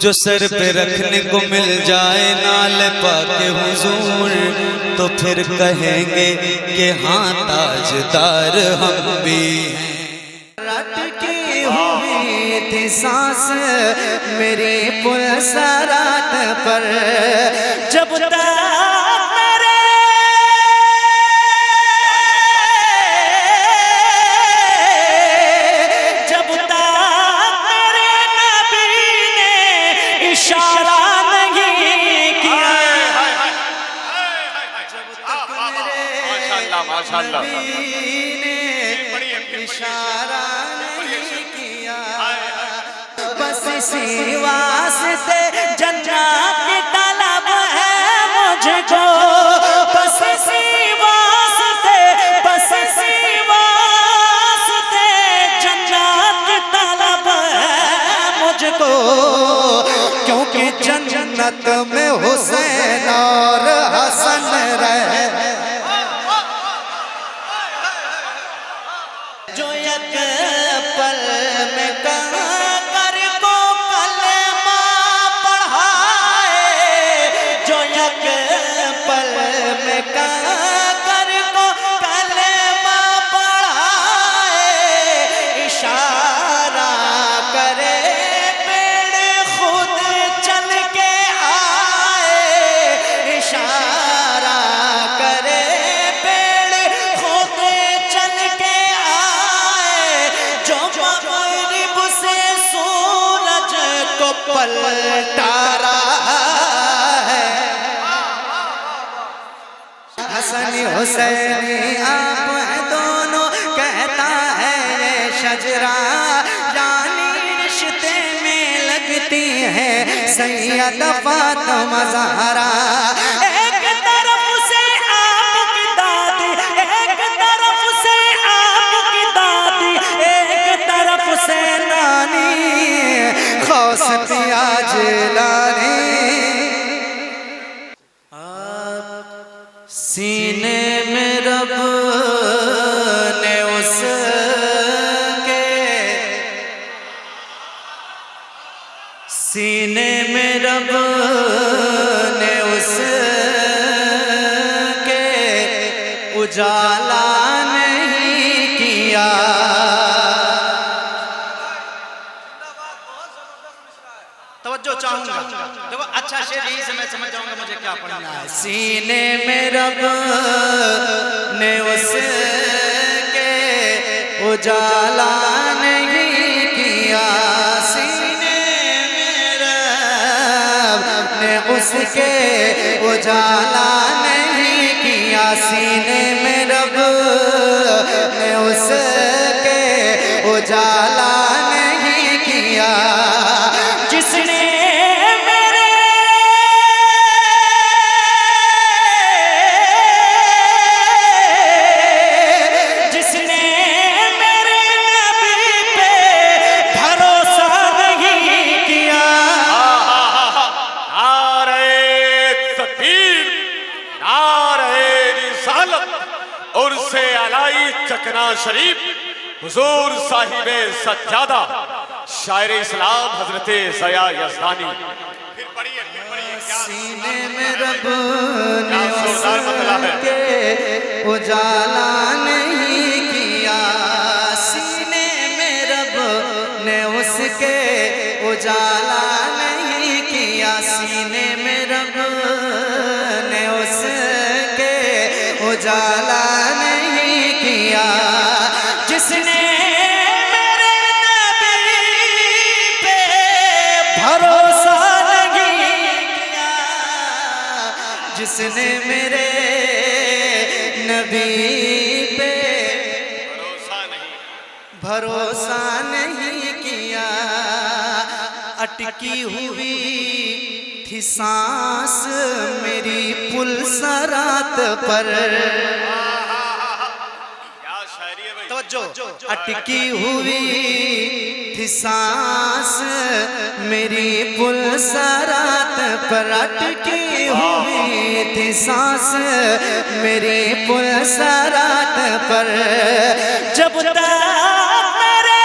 जो सर पे रखने को मिल जाए नाल पाके हुजूर, तो फिर कहेंगे कि हाँ ताजदार हम भी हैं। लटकी हुई थी सांस मेरी पुलसरात पर, जब इशारा नहीं किया, माशाअल्लाह इशारा नहीं किया, बस इसी वास्ते जन्नत की तलब है मुझको, बस इसी वास्ते, बस इसी वास्ते जन्नत की तलब है मुझको, क्योंकि जन्नत में हुसैन और हसन रहे, जो एक पल में कंकर को कलमा पढ़ाए, जो एक पल में कंकर को कलमा पढ़ाए, इशारा करे पेड़ खुद चल के आए, इशारा करे पेड़ खुद चल के आए, जो मगरिब से सूरज को पलटा रहा है। हसन हुसैनी आप दोनों कहता है ये शजरा, जानी रिश्ते में लगती है सैयद फातिमा ज़हरा। एक तरफ से आपकी दादी, एक तरफ से आपकी दादी, एक तरफ से नानी खौसतिया जिलानी, सीने में रब ने उसके, सीने में रब ने उसके उजाला नहीं किया, तवज्जो चाहूंगा, देखो अच्छा शेर यही से मैं समझ जाऊंगा मुझे क्या पढ़ना है। सीने में रब ने उसके उजाला नहीं किया, सीने में रब ने उसके उजाला नहीं किया, सीने में रब ने उसके उजाला नहीं किया, जिसने और से अलाई चकना शरीफ हुजूर साहिबे सज्जादा शायर इस्लाम हजरते ज़या यज़दानी। फिर पढ़िए सीने में रब ने उसके उजाला नहीं किया, सीने में रब ने उसके उजाला नहीं किया, सीने में रब ने उसके उजाला नहीं किया, जिसने मेरे नबी पे भरोसा नहीं किया, जिसने मेरे नबी पे भरोसा नहीं किया, अटकी हुई थी सांस मेरी पुलसरात पर, अटकी हुई थी सांस मेरी पुलसरात पर, अटकी हुई थी सांस मेरी पुलसरात पर, जब तक मेरे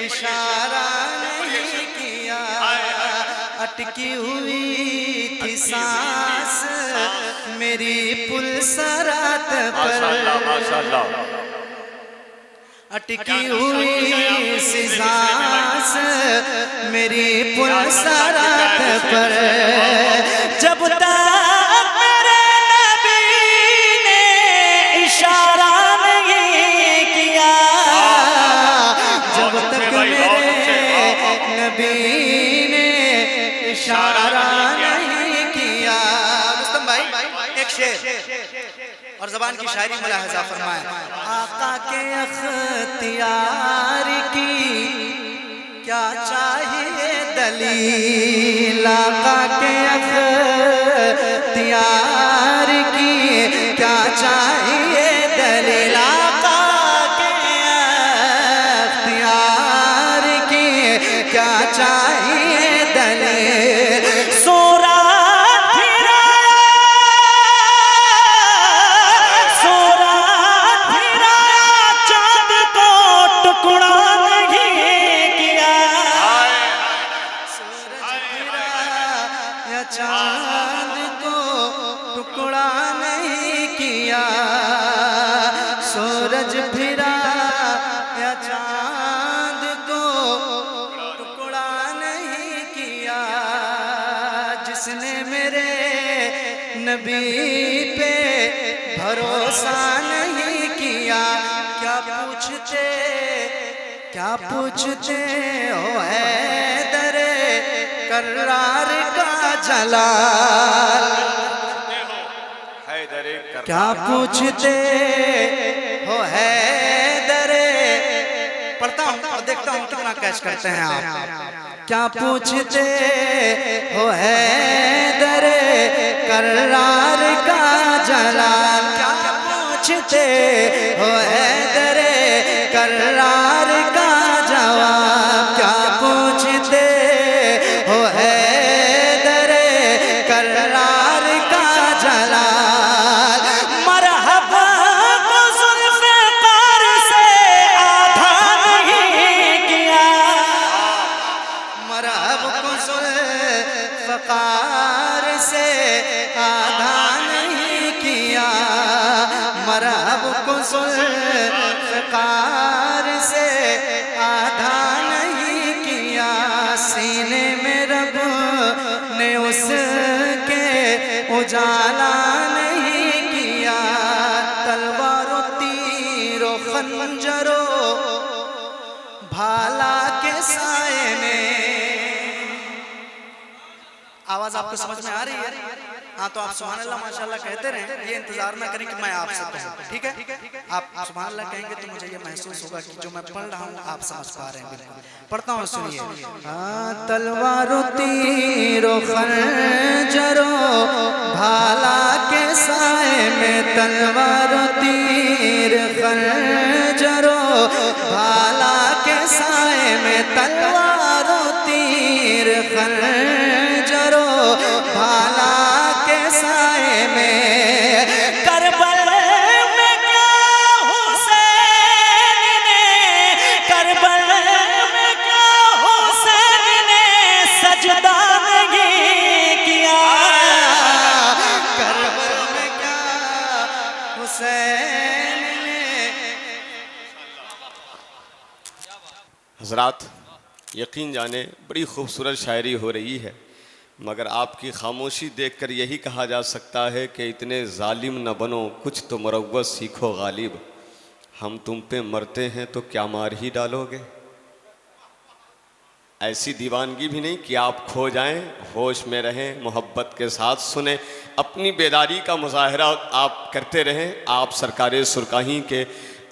इशारा नहीं किया, अटकी हुई थी सांस मेरी पुलसरात पर, अटकी हुई सी सांस मेरी पुलसरात पर। जब तक मेरे नबी ने इशारा नहीं किया, जब तक मेरे नबी ने इशारा नहीं किया। रुस्तम भाई एक शेर और ज़बान की शायरी मुलाहजा फरमाएं। आका के अख्तियार की क्या चाहिए दलील, आका के अख्तियार की क्या चाहिए दलील, आका के अख्तियार की क्या चाहिए दलील। चांद को टुकड़ा नहीं किया, सूरज फिरा या चांद को टुकड़ा नहीं किया। जिसने मेरे नबी पे भरोसा नहीं किया, क्या पूछते हो हैदर करार का जलाल, क्या पूछते हो हैदर। पढ़ता हूँ और देखता हूँ कितना कैच करते हैं आप। क्या पूछते हो हैदर करार का जलाल, क्या पूछते हो हैदर करार का जवाब, क्या पूछते हो हैदर करार का जलाल। मरहबा को जुल्फ़िकार से आधा नहीं किया, मरहबा को जुल्फ़िकार से आधा नहीं किया, मरहबा को जुल्फ़िकार से आधा नहीं किया। सीने में रब ने उसके उजाला नहीं किया, तलवारों तीरों खंजरों भाला के साए में। आवाज आपको समझ में आ रही है? हाँ तो आप सुभान अल्लाह माशाअल्लाह कहते रहें, ये इंतजार ना करें कि मैं आपसे कहूँ, ठीक है? आप सुभान अल्लाह कहेंगे तो मुझे ये महसूस होगा कि जो मैं पढ़ रहा हूँ आप समझ पा रहे हैं। बिल्कुल पढ़ता हूँ, सुनिए। तलवारों तीरों खंजरों भाला के साए में, तलवारों तीर खंजरों भाला के साए में, तलवारों तीर खंजरों भाला के साए में। करबल में क्या हुसैन ने, करबल में क्या हुसैन ने सजदा नहीं किया, करबल में क्या हुसैन ने। हजरात यकीन जाने बड़ी खूबसूरत शायरी हो रही है, मगर आपकी खामोशी देखकर यही कहा जा सकता है कि इतने जालिम न बनो, कुछ तो मुरव्वत सीखो गालिब। हम तुम पे मरते हैं तो क्या मार ही डालोगे। ऐसी दीवानगी भी नहीं कि आप खो जाएं, होश में रहें, मोहब्बत के साथ सुने, अपनी बेदारी का मुजाहरा आप करते रहें। आप सरकार सुरकाही के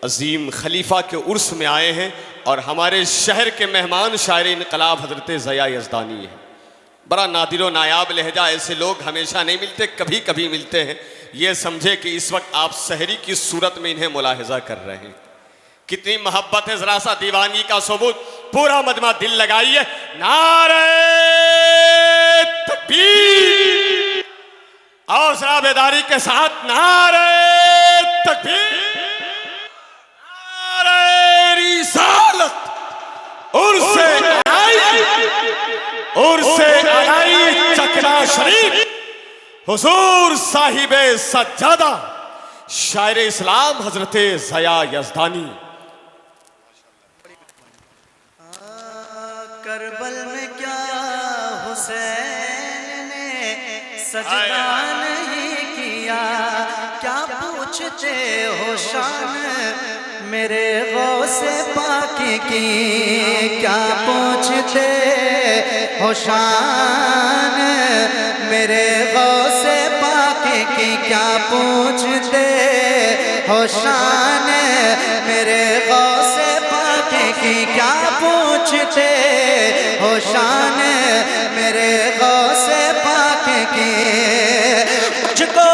अजीम खलीफा के उर्स में आए हैं और हमारे शहर के मेहमान शायर इनकलाब हजरत ज़या यज़दानी है। बड़ा नादिरो नायाब लहजा, ऐसे लोग हमेशा नहीं मिलते, कभी कभी मिलते हैं। ये समझे कि इस वक्त आप सहरी की सूरत में इन्हें मुलाहिजा कर रहे हैं। कितनी मोहब्बत है, जरा सा दीवानगी का सबूत। पूरा मजमा दिल लगाइए, नारे तकबीर, और जरा बेदारी के साथ नारे तकबीर, नारे रिसालत, और शरीफ हुजूर साहिबे सज्जादा शायर इस्लाम हजरत ज़या यज़दानी। करबल में क्या हुसैन ने सजदा नहीं किया, क्या पूछते हो शान मेरे गौसे पाकी की, क्या पूछते हो शान मेरे गौसे पाकी की, क्या पूछते हो शान मेरे गौसे पाकी की, क्या पूछते हो शान मेरे गौसे पाकी की। मुझको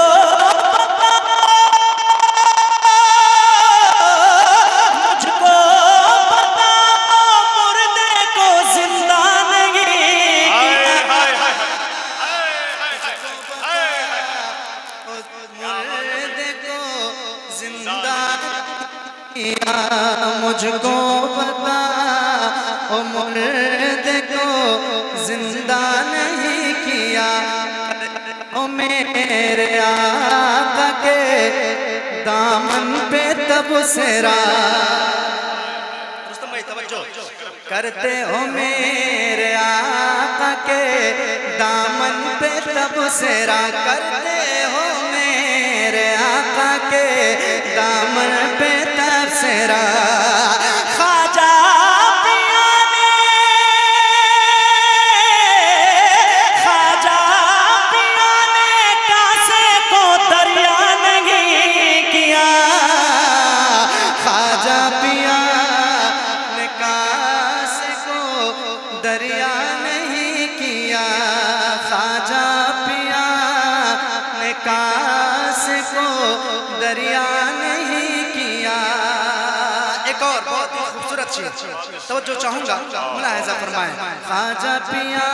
मुझको पता ओ मुर्दे को जिंदा नहीं किया, ओ मेरे आका के दामन पे तबसरा करते हो, मेरे आका के दामन पे तबसरा करते हो, मेरे आका के दामन पे तबसरा। ख्वाजा पिया ने, ख्वाजा पिया ने कासे को दरिया नहीं किया, ख्वाजा पिया ने कासे को दरिया नहीं किया, ख्वाजा पिया ने कासे को दरिया नहीं किया। एक और बहुत ही खूबसूरत चीज तो जो चाहूंगा मुलाहिजा फरमाएं। ख्वाजा पिया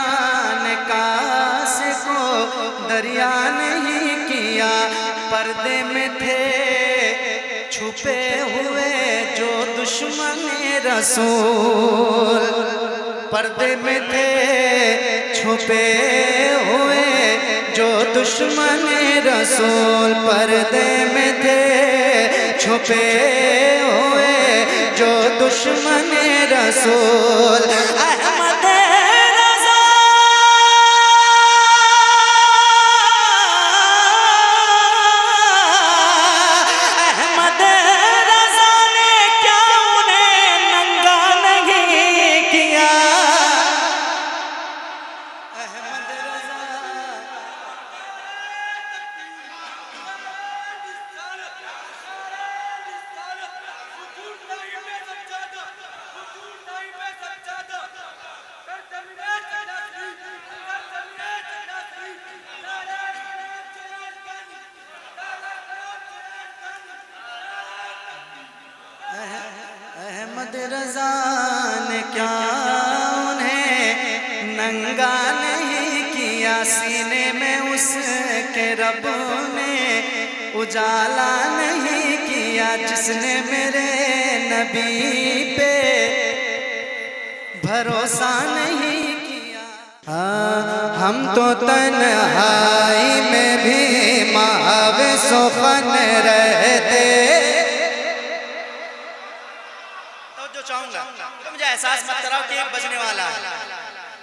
ने कासे को दरिया नहीं किया, पर्दे में थे छुपे हुए जो दुश्मन रसूल, पर्दे में थे छुपे हुए जो दुश्मन रसूल, पर्दे में थे छुपे हुए जो दुश्मन रसूल। अहमद रज़ा, अहमद रज़ा ने क्या उन्हें नंगा नहीं किया, अहमद रज़ा अहमद रज़ा ने क्या उन्हें नंगा नहीं किया, सीने में उसके रब ने उजाला नहीं किया, जिसने मेरे नबी पे भरोसा नहीं किया। हम तो तन्हाई में भी मावे सुखन रहते, जो चाहूंगा तो मुझे एहसास मत कराओ कि एक बजने वाला है।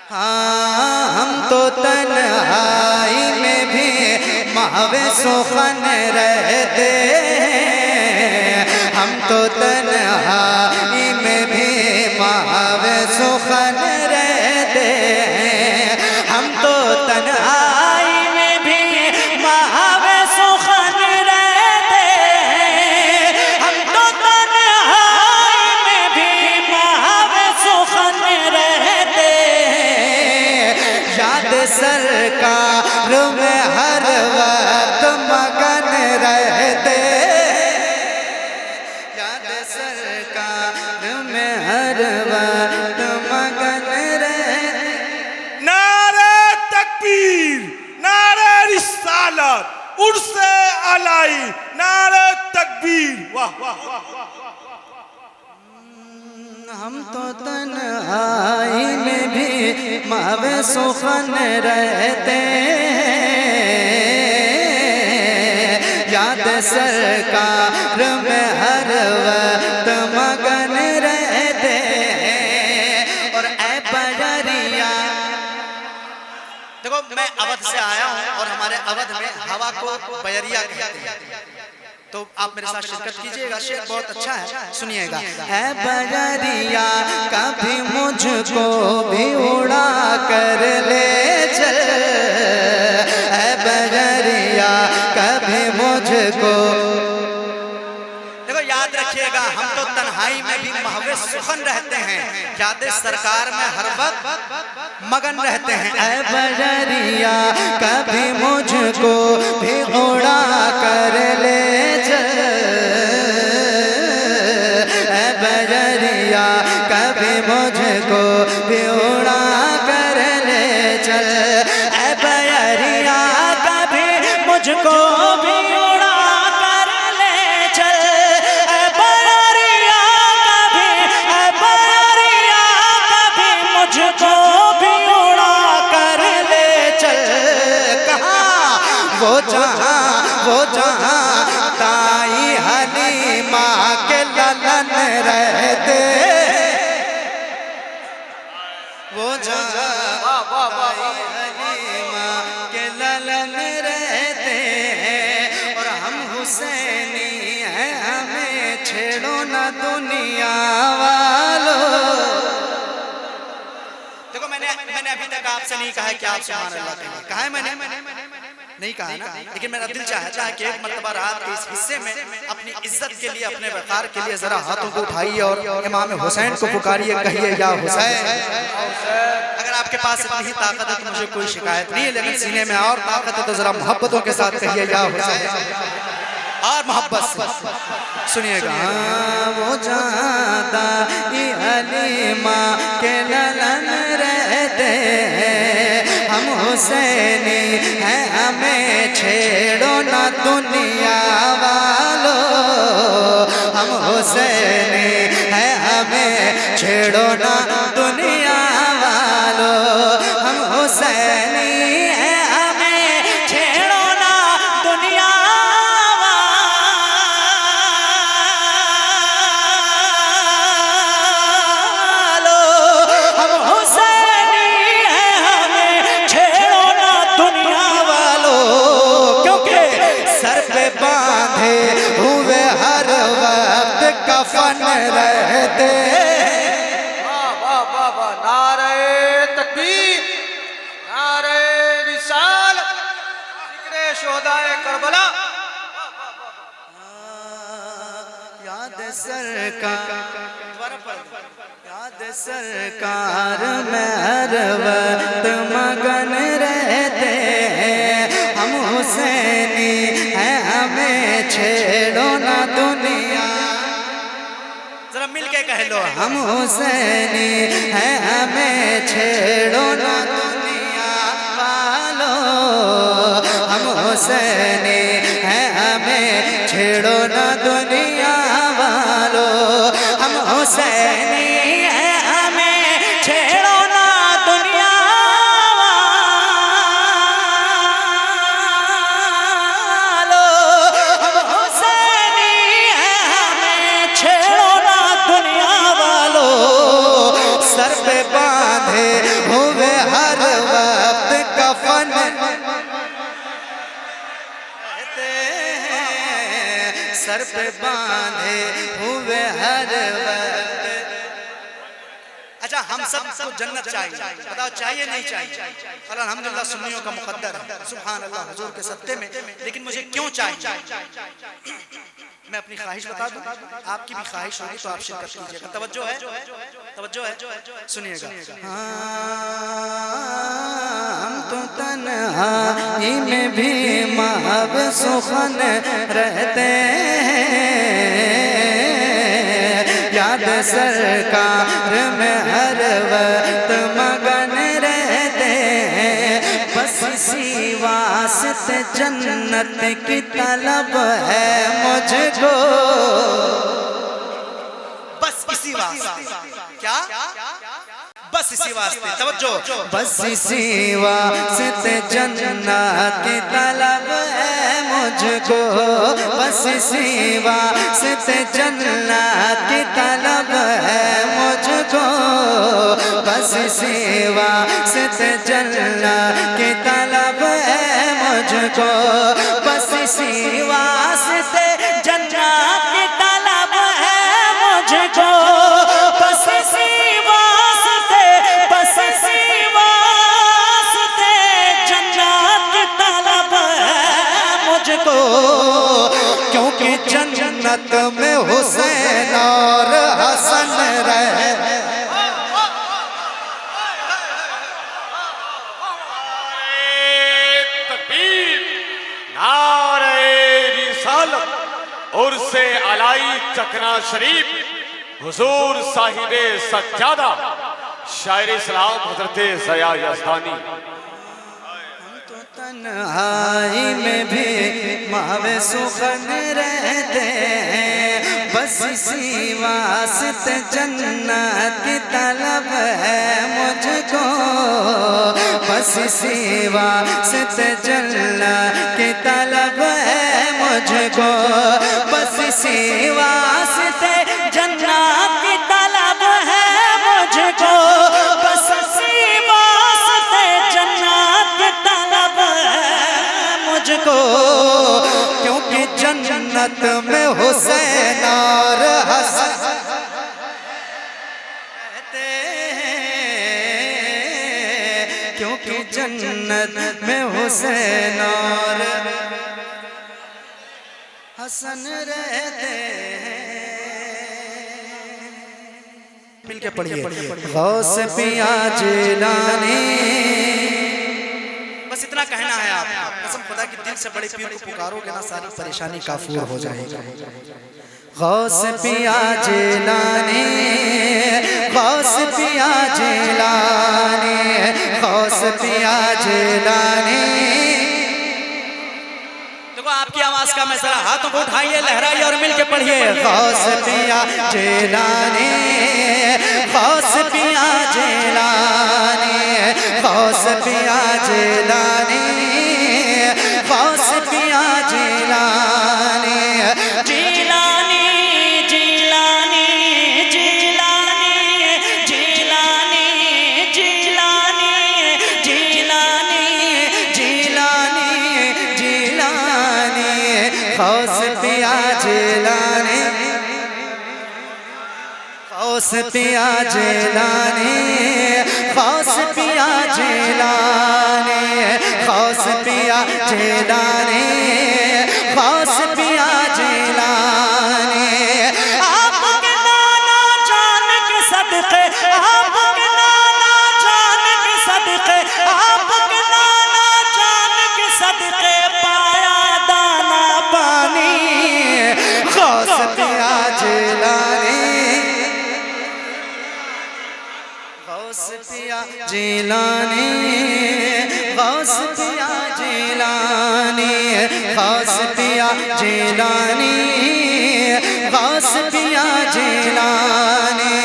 हाँ, हम तो तन्हाई में भी मावे सुखन रहते, हम तो तन्हाई में भी मावे सुखन रहते, हम तो तन्हाई में भी मावे सुखन रहते, हम तो तन्हाई में भी मावे सुखन रहते, याद सरकार में हर वक्त मगन रहते, याद सरकार में हर वक्त मगन रहते। नारे तकबीर, नारे रिसालत, उर्से अलाई, नारे तकबीर। वाह वाह वाह वाह। हम तो तन्हाई में भी महवे सुखन रहते याद सरकार में हर वक्त मगन रहते और ऐ बजरिया। देखो मैं अवध से आया हूँ और हमारे अवध में हवा को बजरिया कहते हैं, तो आप मेरे साथ शिरकत कीजिएगा। शेर बहुत अच्छा है, सुनिएगा। है बजरिया कभी मुझको भी उड़ा कर ले चल, है बजरिया कभी मुझको। देखो याद रखिएगा, हम तो तन्हाई में भी महवे सुखन रहते हैं, याद सरकार में हर वक्त मगन रहते हैं। ऐ बजरिया कभी मुझको भी उड़ा कर ले चल, ऐ बजरिया कभी मुझको भी उड़ा कर ले चल, ऐ बजरिया कभी मुझको भी उड़ा कर ले चल, ऐ बजरिया कभी मुझको भी उड़ा कर ले चल। कहाँ वो जहाँ ताई हलीमा के ललन रहते, वो जहाँ ताई हलीमा के ललन रहते और हम हुसैनी हैं, हमें छेड़ो ना दुनिया वालों। देखो मैंने अभी तक आपसे नहीं कहा कि आप सुभान अल्लाह कहिए, कहा है मैंने नहीं कहा ना, लेकिन मेरा दिल चाहता है कि एक मर्तबा रात के इस हिस्से में अपनी इज्जत के लिए, अपने वक़ार के लिए जरा हाथों को उठाइए और इमाम हुसैन को पुकारिए, कहिए या हुसैन। अगर आपके पास इतनी ही ताकत है तो मुझे कोई शिकायत नहीं है, लेकिन सीने में और ताकत है तो जरा मोहब्बतों के साथ कहिए या हुसैन और मोहब्बत से। सुनिएगा। वो जादा हलीमा के ललन रहते हैं, हम हुसैनी हैं, हमें छेड़ो ना दुनिया वालों, हम हुसैनी हैं, हमें छेड़ो ना दुनिया वालों, हम हुसैनी हैं, हमें छेड़ो ना दुनिया वालों, हम हुसैनी हैं, हमें छेड़ो ना दुनिया वालों, क्योंकि सर पे बांधे हुए हर वक्त कफन रहते। नारे तकबीर, नारे रिसालत, जिक्रे शोहदाए करबला। याद सरकार में हर वक्त मगन रहते हैं, हम हुसैनी हैं, हमें छेड़ो ना दुनिया। जरा मिल के कह लो, हम हुसैनी हैं, हमें छेड़ो ना दुनिया वालों, हम हुसैनी हैं, हमें छेड़ो ना दुनिया वालों, हम हुसैनी हैं, हमें छेड़ो ना दुनिया वालों, हम हुसैनी हैं, हमें छेड़ो ना दुनिया वालों। सर पे बांधे हुए हर वक्त कफन रहते हैं, सर पे बांधे हुए हर वक्त। अच्छा, हम सब को जन्नत चाहिए, बताओ चाहिए नहीं चाहिए? और अल्हम्दुलिल्लाह सुन्नियों का मुकद्दर है, सुभान अल्लाह हुजूर के सत्ते में। लेकिन मुझे क्यों चाहिए? मैं अपनी ख्वाहिश बता दूं, आपकी भी ख्वाहिश होगी तो आप शिरकत कीजिएगा। तवज्जो है, सुनिएगा। हम तो तन्हाई में भी महब सुखन रहते हैं, याद सरकार में हर वक्त मगन रहते हैं, बस इसी वास्ते जन्नत की तलब है मुझको, बस इसी वास्ते बस इसी वास्ते तवज्जो। बस इसी वास्ते जन्नत की तलब है मुझको, बस इसी वास्ते जन्नत की तलब है मुझको, बस इसी वास्ते जन्नत की तलब है मुझको, बस इसी वास्ते जन्नत की तलब है मुझको, बस इसी वास्ते, बस इसी वास्ते जन्नत की तलब है मुझको, क्योंकि जन्नत में हुसैन और हसन रहे। उर्से अलाई चकना शरीफ हुजूर साहिबे सज्जादा शायर इस्लाम हजरत ज़या यज़दानी। तन्हाई में भी मावे सुखन रहते हैं, बस इसी वास्ते जन्नत की तलब है मुझको, बस इसी वास्ते जन्नत की तलब है मुझको, बस इसी वास्ते जन्नत की तलब है मुझको, बस इसी वास्ते जन्नत की तलब है मुझको, क्योंकि जन्नत में हुसैन और हसन रहते हैं, क्योंकि जन्नत में हुसैन और हसन रहते हैं। मिलके पढ़िए। गौस पिया जिलानी, बस इतना कहना है आपको, कसम खुदा की दिल से बड़े पीर को पुकारोगे ना सारी परेशानी काफूर हो जाएगी। गौस पिया जिलानी, गौस पिया जिलानी, गौस पिया जिलानी। देखो आपकी आवाज का मैं जरा हाथों को उठाइए, लहराइए और मिलके पढ़िए। गौस पिया जिलानी, गौस पिया जिलानी, गौस पिया जिलानी, गौस पिया जिलानी, जिलानी जिलानी जिलानी जिलानी जिलानी जिलानी जिलानी जिलानी, गौस पिया जिलानी, गौस पिया जिलानी, गौस पिया जिलानी, गौस पिया जिलानी, गौस पिया जिलानी। आपके नाना जान के सदके, आपके नाना जान के सदके, आपके नाना जान के सदके पाया दाना पानी, गौस पिया जिलानी, गौस पिया जिलानी, गौस पिया जिलानी, गौस पिया जिलानी, गौस पिया जिलानी।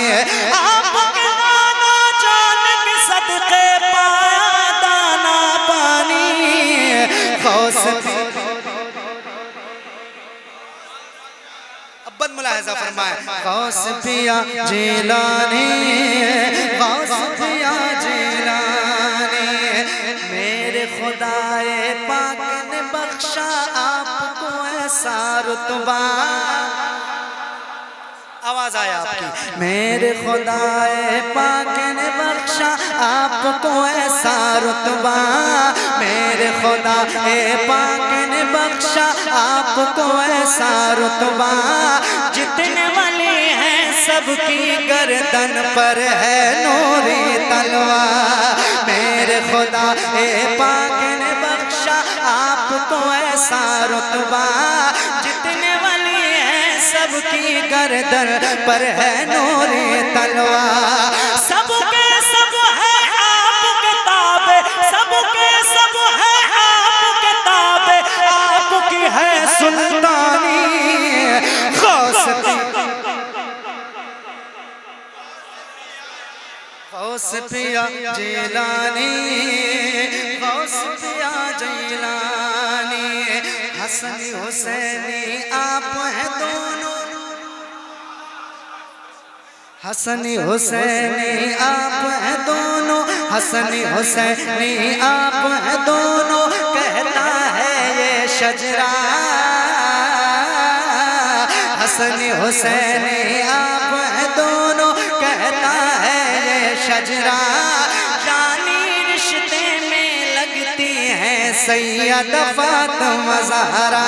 आपके नाना जान के सदके पाया दाना पानी, गौस अब्बन मुलाहिजा फरमाए। गौस पिया जिलानी, गौस पिया जिलानी। मेरे खुदाए पाक ने बख्शा आपको ऐसा रुतबा, आवाज आया आपकी। मेरे खुदाए पाक ने बख्शा आपको ऐसा रुतबा, मेरे खुदाए पाक ने बख्शा आपको ऐसा रुतबा, जितने वली हैं सबकी गर्दन पर है नूरी तलवार, मेरे खुदाए पाक ने बख्शा आपको ऐसा रुतबा, जितने वली हैं सबकी गर्दन पर है नूरी तलवार, सबके सब है आपके ताबे, सबके सब है आपके ताबे, आपकी है सुल्तानी, गौस गौस पिया जिलानी, गौस पिया जिलानी, हसन हुसैनी आप हैं दोनों, हसन हुसैनी आप हैं दोनों, हसन हुसैनी आप हैं दोनों, कहता है ये शजरा। हसन हुसैनी आप हैं दोनों, कहता है ये शजरा। जानी रिश्ते में लगती है सैयद फातिमा ज़हरा।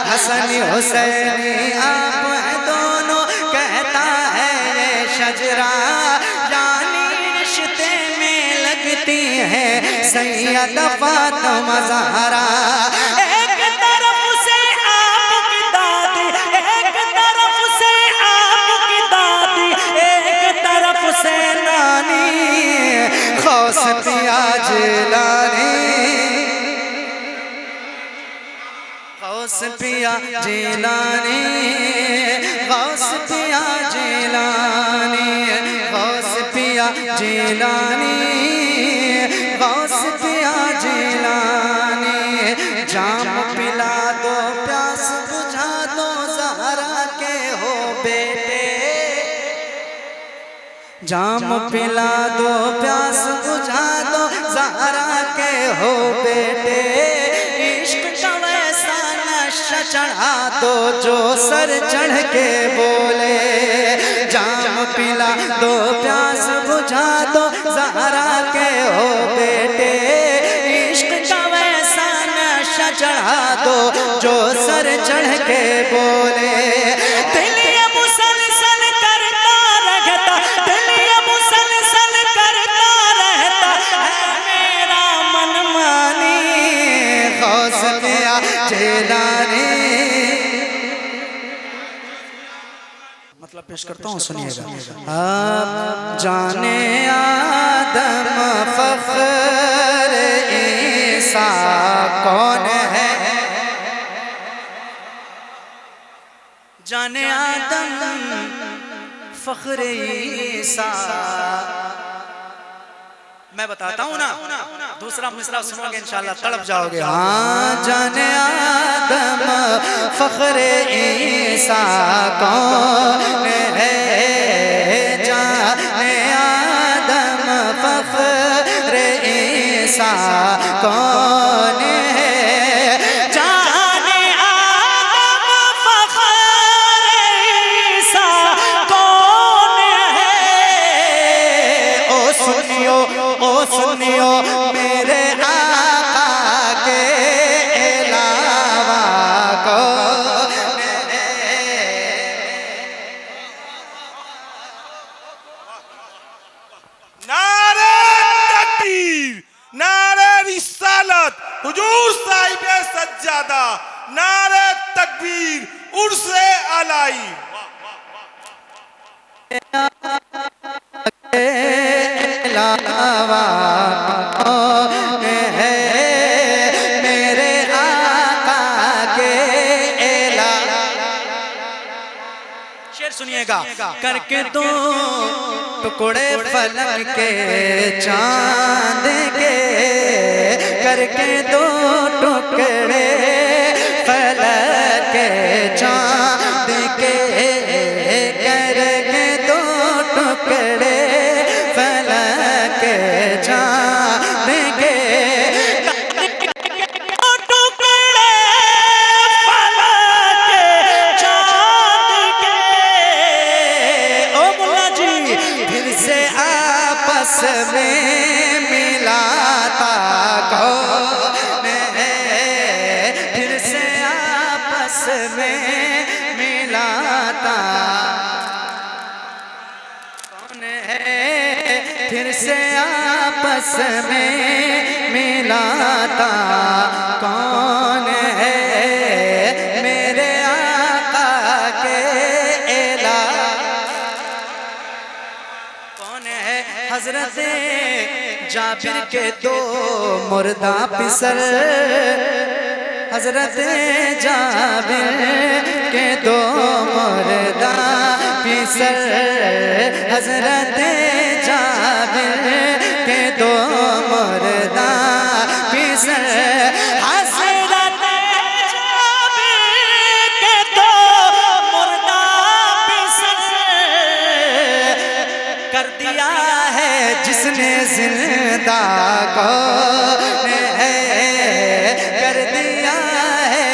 हसन हुसैनी आप हैं दोनों, कहता है ये शजरा। जानी रिश्ते में लगती है सैयद फातिमा ज़हरा। एक तरफ से आपकी दादी, एक तरफ से आपकी दादी, एक तरफ से नानी, गौस पिया जिलानी, गौस पिया जिलानी, गौस पिया जिलानी, गौस पिया जिलानी, गौस पिया जिलानी। जाम पिला दो प्यास बुझा दो ज़हरा के हो बेटे, जाम पिला दो प्यास बुझा दो ज़हरा के हो बेटे। इश्क का वैसा नशा चढ़ा दो जो सर चढ़ के बोले, जाम पिला दो प्यास बुझा दो ज़हरा के हो बेटे। इश्क का वैसा नशा चढ़ा दो जो सर चढ़ के बोले। दिल ये मुसलसल करता रहता, दिल ये मुसलसल करता रहता है मेरा मनमानी, गौस पिया जिलानी। मतलब पेश करता हूँ, सुनिएगा। आप जाने आदम फख्र ईसा कौन है, जाने आदम फख्र ईसा। मैं बताता हूँ ना, दूसरा मिसरा सुनोगे इंशाल्लाह तड़प जाओगे। हाँ, जाने आदम फख्र ईसा कौन है, जाने आदम फख्र ईसा कौन है, जाने आदम फख्र ईसा कौन है। ओ सुनियो, ओ सुनियो मेरे आका के अलावा कौन है। नारे तकबीर, नारे रिसालत, हुजूर साहिब सज्जादा, नारे तकबीर, उर्से अलाई। अलावा कौन है मेरे आका के अलावा। शेर सुनिएगा। करके दो टुकड़े फलक के चांद के, करके दो टुकड़े फलक के चांद के, करके दो टुकड़े फलक के चांद के, टुकड़े फलक के चांद के। ओ मुल्ला जी फिर से आपस में मिलाता कौन है, फिर से आपस में मिलाता कौन है, फिर से आपस में मिलाता कौन है मेरे आका के अलावा कौन है। हजरत जाबिर के दो मुर्दा पिसर, हजरत जाबिर के दो मुर्दा पिसर, हजरत है जिसने जिंदा कौन है कर दिया है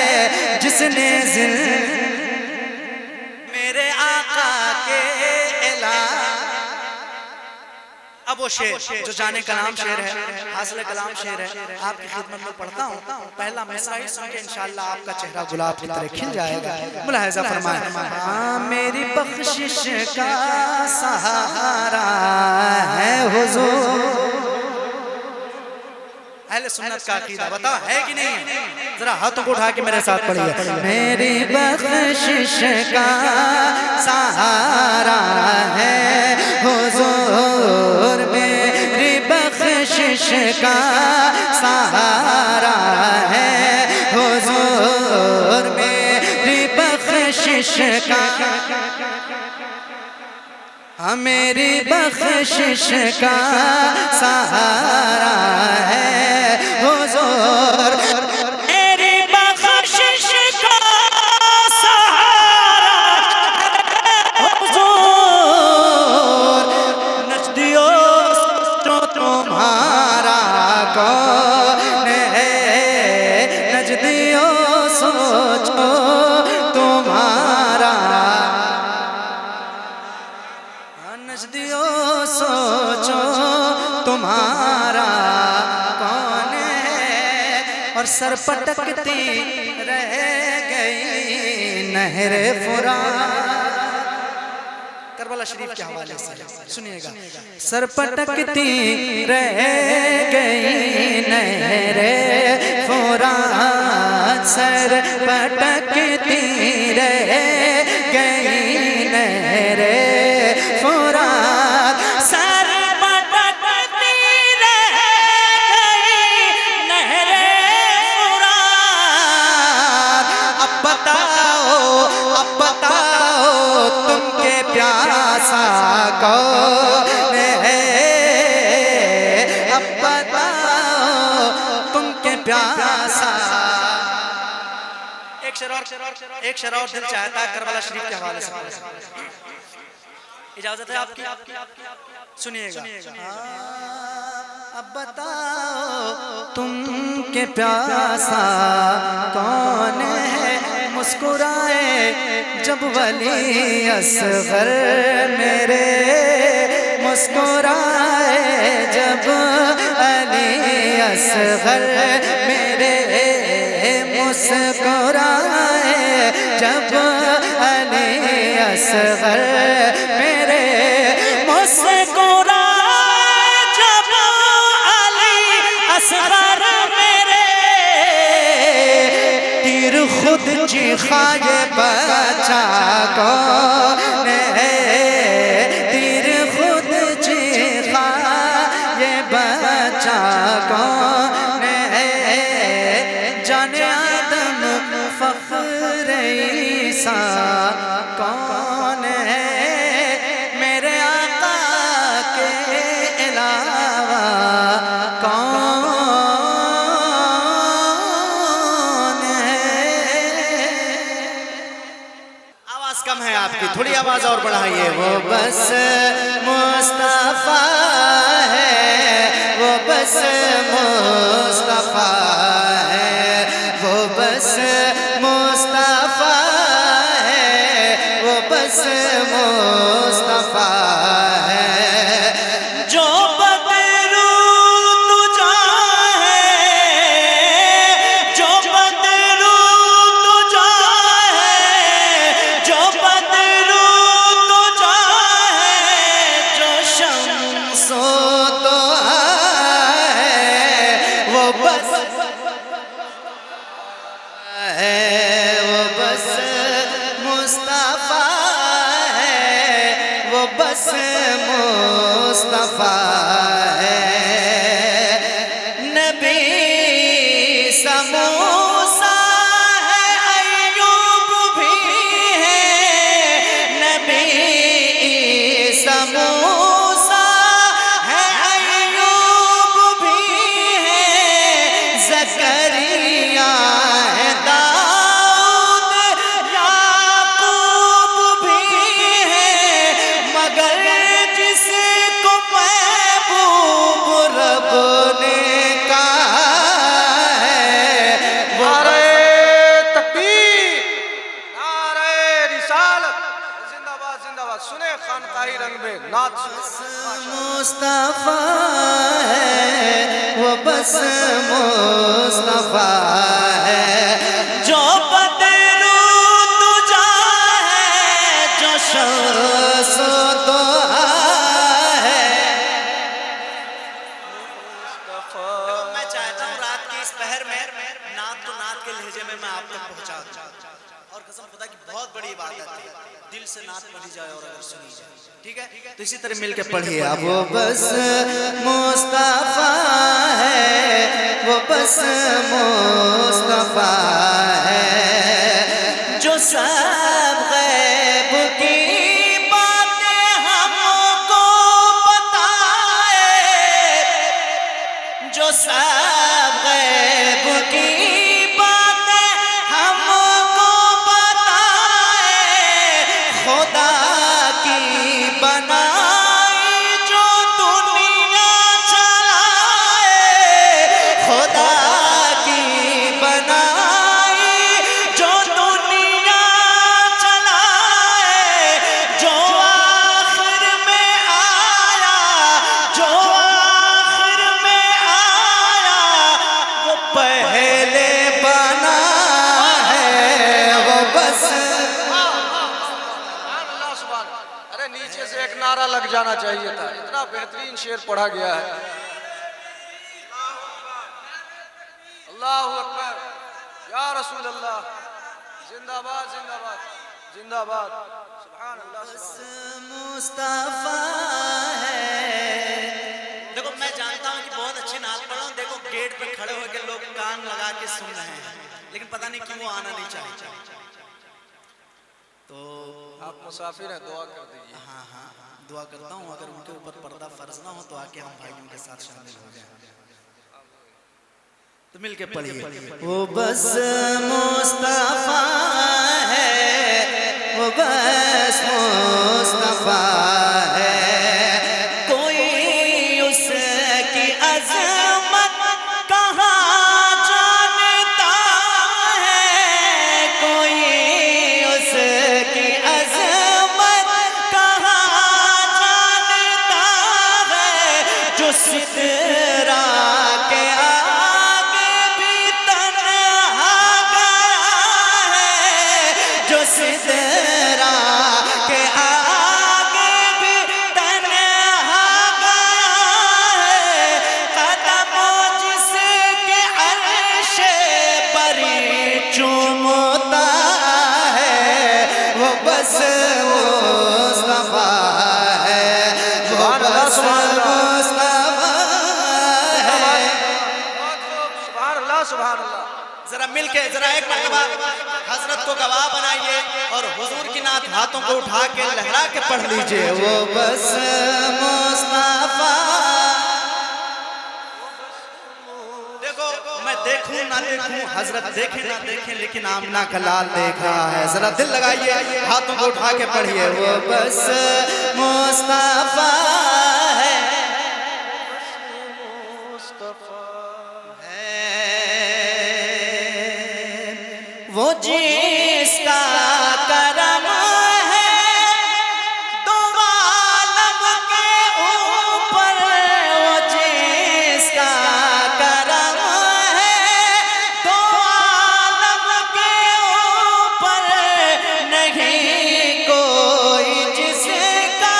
जिसने मेरे आका के ऐलान। अब वो शेर जो जाने कलाम शेर है, हासिल कलाम शेर है, आपकी खिदमत में पढ़ता हूँ। पहला मिसरा ही सुन के इंशाअल्लाह आपका चेहरा गुलाब की तरह खिल जाएगा। मुलाहिजा फरमाएं। हाँ मेरी बख्शिश का सहारा है हुजूर। अहले सुन्नत का अकीदा बताओ है कि नहीं? जरा हाथों को उठा के मेरे साथ पढ़िए। मेरी बख्शिश का सहारा है हुजूर, मेरी बख्शिश का सहारा है हुजूर, मेरी बख्शिश का मेरी बख्शिश का सहारा है हुजूर, मेरी बख्शिश का सहारा है हुजूर। नजदियो जो तुम्हारा कौन है, नजदियो सोचो तुम्हारा, नजदियो सोचो तुम्हारा कौन है। और सर पटकती रह गई नहर फुरात। करबला शरीफ के हवाले से सुनिएगा। सर पटकती रह गई नहर फुरात, सर पटकती रह गई नहर फुरात, सर पटकती रह गई नहर फुरात। अब बताओ तुमके प्यासा कौन है, अब बताओ तुमके प्यासा। एक शेर और दिल चाहता है करबला शरीफ के हवाले से। इजाजत है आपकी? सुनिएगा। अब बताओ तुम के प्यासा कौन है, मुस्कुराए जब वली असगर मेरे, मुस्कुराए जब अली असगर मेरे, मुस्कुराए जब अली असगर मेरे, मुस्कुराए जब अली असगर मेरे। तीर खुद चिखाए बचा कौन है, तीर खुद चिखाए बचा कौन है। जाने आदम फख्र ईसा कौन है, मेरे आका के अलावा कौन है। आवाज कम है आपकी, थोड़ी आवाज और बढ़ाइए। वो बस मुस्तफा है, वो बस मुस्तफा है, वो बस मुस्तफा है, वो बस मुस्तफा है। जो बदरू तुझा है, जो बदरू तुझा है, जो बदरू तुझा है, जो शम्सो तो है, वो बस में नाच मुस्तफा है वो बस मुस्तफा है जो बदरू तुझा है जो शम्स दुहा है। देखो मैं चाहता हूँ रात के इस पहर में नात तो नात के लहजे में मैं आप तक पहुँचा दूँ और कसम खुदा की बहुत बड़ी इबादत है दिल से नात पढ़ी जाए और अगर सुनी जाए ठीक है तो इसी तरह मिलके पढ़िए। अब वो बस मुस्तफा है वो बस मुस्तफा है जो सब गैब की बातें हमको बताए जो सब गैब की खुदा की बनाई जो दुनिया चलाए खुदा की बनाई जो दुनिया चलाए जो आखिर में आया जो आखिर में आया वो पहले बना है वो बस। नीचे से एक नारा लग जाना चाहिए था, इतना बेहतरीन शेर पढ़ा गया है। अल्लाहु अकबर या रसूल अल्लाह, जिंदाबाद जिंदाबाद जिंदाबाद, सुभान अल्लाह। मुस्तफा है। देखो मैं जानता हूँ कि बहुत अच्छी नात पढ़ा हूँ, देखो गेट पे खड़े होकर लोग कान लगा के सुन रहे हैं, लेकिन पता नहीं क्यों वो आना नहीं चाहते। तो आप मुसाफिर हैं, दुआ कर दीजिए। हाँ हाँ दुआ करता हूँ, अगर उनके ऊपर पर्दा फर्ज ना हो तो आके हम भाइयों के साथ शामिल हो जाए। तो मिलके पढ़िए। वो बस मुस्तफा है वो बस मुस्तफा है कोई उसकी अज़मत कहाँ जानता है कोई उसकी अज़मत कहाँ जानता है जो सितरा के आगे भी तन्हा गया है जो सितरा के आगे भी तन्हा गया है कदमों जिसके अर्श परी चूमता है वो बस मुस्तफा है वो बस मुस्तफा है। सुभान अल्लाह सुभान अल्लाह। जरा मिलके जरा एक मरतबा हजरत को गवाह बनाइए और हुजूर की नात हाथों को उठा के लहरा के पढ़ लीजिए। वो बस मुस्तफा। देखो मैं देखूं ना देखूं, हजरत देखे ना देखे, लेकिन आमना का लाल देख रहा है। जरा दिल लगाइए, हाथों को उठा के पढ़िए। वो बस मुस्तफा है वो जिसका करम है दो आलम के ऊपर वो जिसका करम है दो आलम के ऊपर नहीं कोई जिसका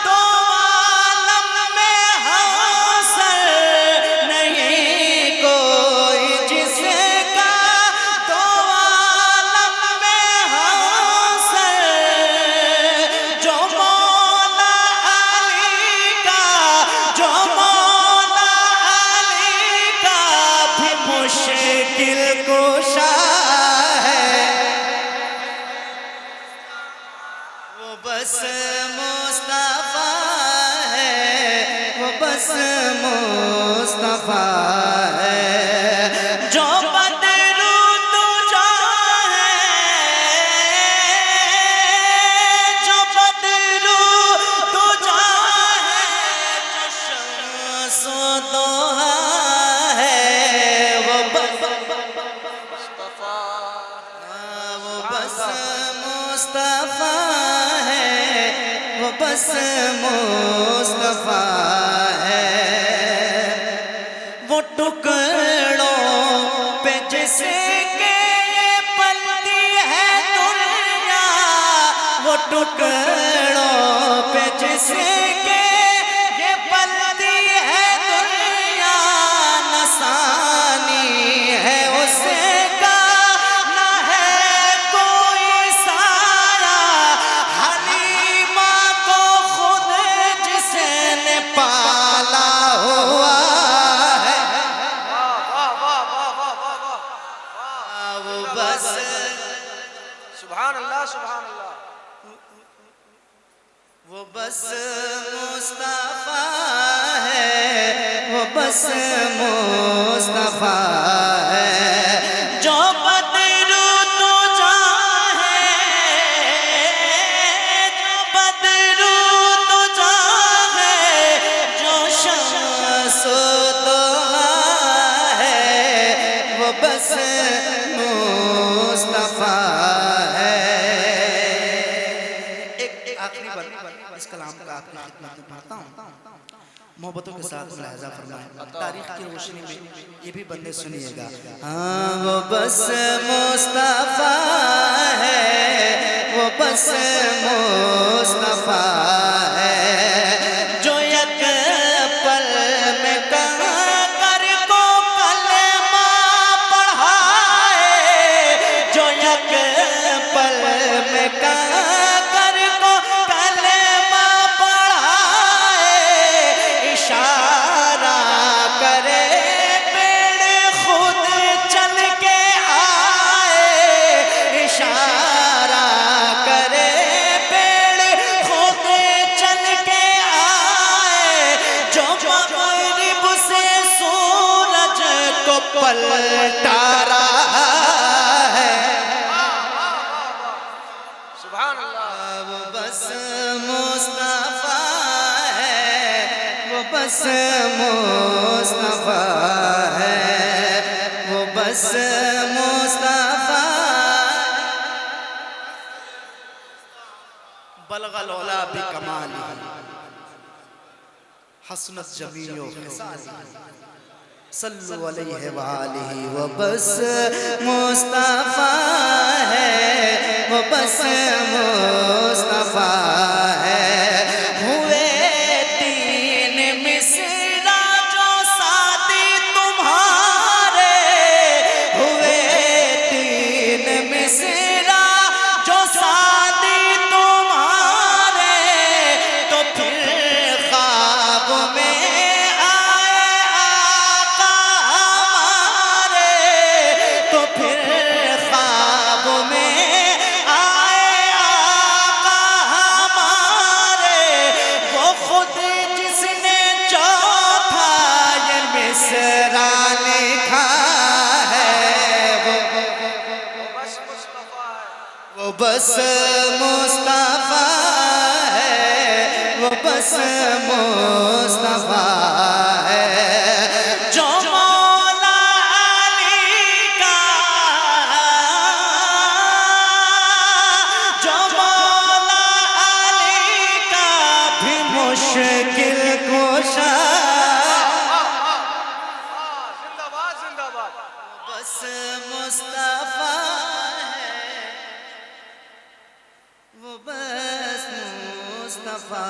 दो आलम में हासिल नहीं कोई जिसका दो आलम में हासिल जो मौला अली का जो मौला अली का भी मुश्किल कुशा है वो बस मुस्तफा है वो बस मुस्तफा है जो बदरू तुझा है जो बदरू तुझा है जो शम्स दोहा है वो बस मुस्तफा है वो बस मुस्तफा है। वो टुकड़ों पे जिसके पलती है दुनिया, वो टुकड़ों पे जिसके ये पलती है दुनिया, नसानी है उसका न है कोई साया। हलीमा को खुद जिसने पाला हुआ है, वो बस सुभान अल्लाह सुभान अल्लाह। वो बस मुस्तफा है, वो बस मुस्तफा है। जो बदरू तो चाहे, जो बदरू तो चाहे, जो शम्स दुहा है, वो बस मुस्तफा है। एक आखिरी बार इस कलाम का आपकी खिदमत में पढ़ता हूँ, मोहब्बतों के साथ मुलाहिजा फरमाएं। तारीख की रोशनी में ये भी बंदे सुनिएगा। हाँ वो बस मुस्तफा है, वो बस मुस्तफा है। जो एक पल में कंकर को कलमा पढ़ाए, जो एक पल में कंकर को कलमा पढ़ाए। इशारा करे पेड़ खुद चल के आए, इशारा करे पेड़ खुद चल के आए। जो मगरिब से सूरज को पलटा रहा है, सुभान अल्लाह। वो बस मुस्तफा है, वो बस मुस्तफा है, वो बस मुस्तफा। बलगल औला भी कमाल हसनत जमीओ सल्लु अलैहि व आलिहि। वो बस मुस्तफा है, वो बस मुस्तफा है। हुए तीन मिसरा जो साथी तुम्हारे, हुए तीन मिसरा जो साथी तुम्हारे। तो फिर ख्वाब में आए आका हमारे, तो फिर ख्वाब में आए आका हमारे। वो खुद जिसने चौथा ये मिसरा लिखा है, बस मुस्तफा है। वो बस मुस्तफा है, वो बस मुस्तफा है। जो मौला अली का, जो मौला अली का भी मुश्किल कुशा। जिंदाबाद जिंदाबाद। बस मुस्तफा है, वो बस मुस्तफा